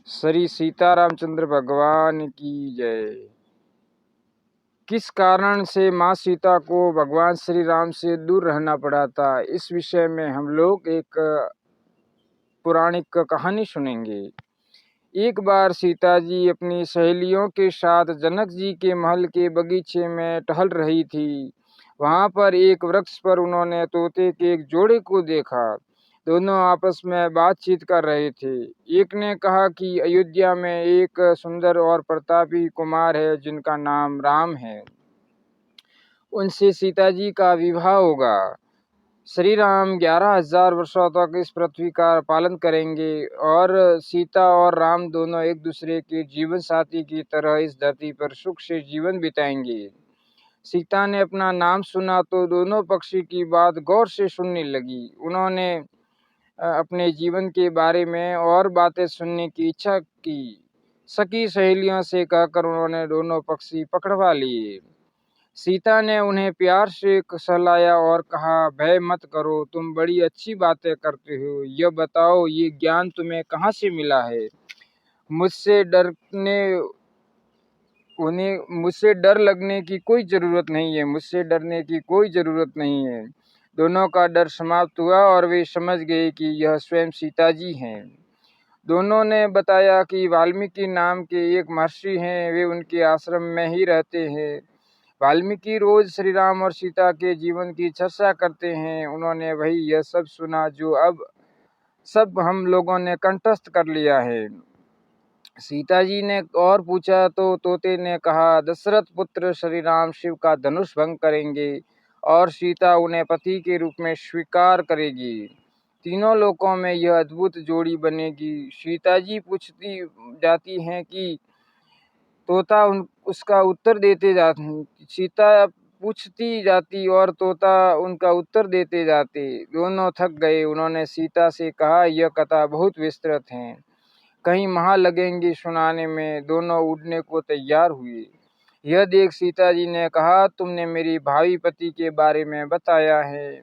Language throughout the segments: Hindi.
श्री सीतारामचंद्र भगवान की जय। किस कारण से माँ सीता को भगवान श्री राम से दूर रहना पड़ा था, इस विषय में हम लोग एक पौराणिक कहानी सुनेंगे। एक बार सीता जी अपनी सहेलियों के साथ जनक जी के महल के बगीचे में टहल रही थी। वहां पर एक वृक्ष पर उन्होंने तोते के एक जोड़े को देखा। दोनों आपस में बातचीत कर रहे थे। एक ने कहा कि अयोध्या में एक सुंदर और प्रतापी कुमार है जिनका नाम राम है। उनसे सीता जी का विवाह होगा। श्री राम 11,000 वर्षों तक इस पृथ्वी का पालन करेंगे और सीता और राम दोनों एक दूसरे के जीवन साथी की तरह इस धरती पर सुख से जीवन बिताएंगे। सीता ने अपना नाम सुना तो दोनों पक्षी की बात गौर से सुनने लगी। उन्होंने अपने जीवन के बारे में और बातें सुनने की इच्छा की। सखी सहेलियों से कहकर उन्होंने दोनों पक्षी पकड़वा लिए। सीता ने उन्हें प्यार से सहलाया और कहा, भय मत करो, तुम बड़ी अच्छी बातें करते हो। यह बताओ, ये ज्ञान तुम्हें कहाँ से मिला है? मुझसे डरने मुझसे डर लगने की कोई जरूरत नहीं है। मुझसे डरने की कोई जरूरत नहीं है। दोनों का डर समाप्त हुआ और वे समझ गए कि यह स्वयं सीता जी हैं। दोनों ने बताया कि वाल्मीकि नाम के एक महर्षि हैं, वे उनके आश्रम में ही रहते हैं। वाल्मीकि रोज श्री राम और सीता के जीवन की चर्चा करते हैं। उन्होंने वही यह सब सुना जो अब सब हम लोगों ने कंठस्थ कर लिया है। सीता जी ने और पूछा तो तोते ने कहा, दशरथ पुत्र श्री राम शिव का धनुष भंग करेंगे और सीता उन्हें पति के रूप में स्वीकार करेगी। तीनों लोकों में यह अद्भुत जोड़ी बनेगी। सीता जी पूछती जाती हैं कि तोता उसका उत्तर देते सीता पूछती जाती और तोता उनका उत्तर देते जाते। दोनों थक गए। उन्होंने सीता से कहा, यह कथा बहुत विस्तृत है, कहीं माह लगेंगे सुनाने में। दोनों उड़ने को तैयार हुए। यह देख सीता जी ने कहा, तुमने मेरी भावी पति के बारे में बताया है,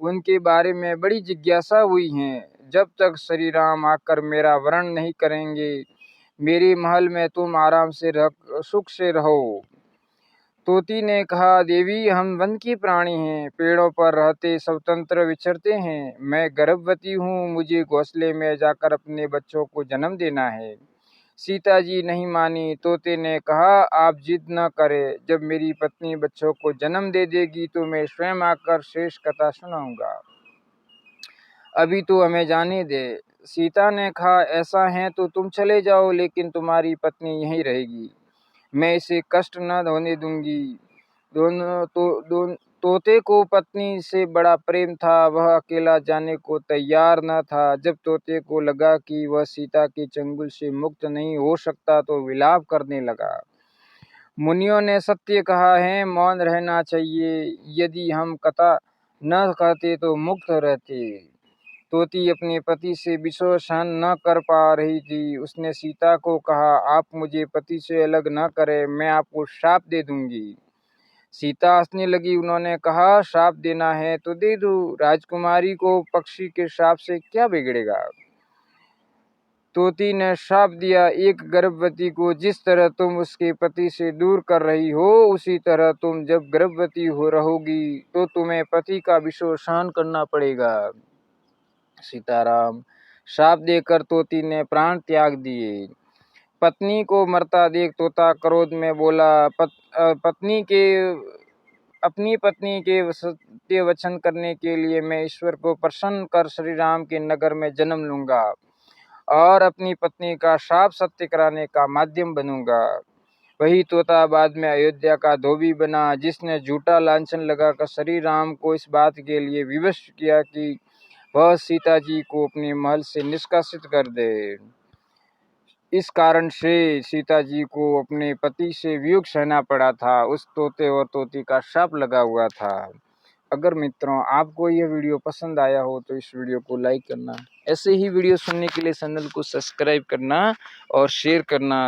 उनके बारे में बड़ी जिज्ञासा हुई है। जब तक श्री राम आकर मेरा वर्ण नहीं करेंगे, मेरे महल में तुम आराम से सुख से रहो। तोती ने कहा, देवी, हम वन के प्राणी हैं, पेड़ों पर रहते स्वतंत्र विचरते हैं। मैं गर्भवती हूँ, मुझे घोंसले में जाकर अपने बच्चों को जन्म देना है। सीता जी नहीं मानी। तोते ने कहा, आप जिद न करें, जब मेरी पत्नी बच्चों को जन्म दे देगी तो मैं स्वयं आकर शेष कथा सुनाऊंगा। अभी तो हमें जाने दे। सीता ने कहा, ऐसा है तो तुम चले जाओ, लेकिन तुम्हारी पत्नी यहीं रहेगी, मैं इसे कष्ट न होने दूंगी। तोते को पत्नी से बड़ा प्रेम था, वह अकेला जाने को तैयार न था। जब तोते को लगा कि वह सीता के चंगुल से मुक्त नहीं हो सकता तो विलाप करने लगा। मुनियों ने सत्य कहा है, मौन रहना चाहिए, यदि हम कथा न कहते तो मुक्त रहते। तोती अपने पति से विषय सहन न कर पा रही थी। उसने सीता को कहा, आप मुझे पति से अलग न करें, मैं आपको श्राप दे दूंगी। सीता हंसने लगी। उन्होंने कहा, श्राप देना है तो दे दो, राजकुमारी को पक्षी के श्राप से क्या बिगड़ेगा। तोती ने श्राप दिया, एक गर्भवती को जिस तरह तुम उसके पति से दूर कर रही हो, उसी तरह तुम जब गर्भवती हो रहोगी तो तुम्हें पति का विषय सहन करना पड़ेगा। सीताराम। श्राप देकर तोती ने प्राण त्याग दिए। पत्नी को मरता देख तोता क्रोध में बोला, अपनी पत्नी के सत्य वचन करने के लिए मैं ईश्वर को प्रसन्न कर श्री राम के नगर में जन्म लूंगा और अपनी पत्नी का श्राप सत्य कराने का माध्यम बनूंगा। वही तोता बाद में अयोध्या का धोबी बना, जिसने झूठा लांछन लगाकर श्री राम को इस बात के लिए विवश किया कि वह सीता जी को अपने महल से निष्कासित कर दे। इस कारण से सीता जी को अपने पति से वियोग सहना पड़ा था। उस तोते और तोती का श्राप लगा हुआ था। अगर मित्रों आपको यह वीडियो पसंद आया हो तो इस वीडियो को लाइक करना, ऐसे ही वीडियो सुनने के लिए चैनल को सब्सक्राइब करना और शेयर करना।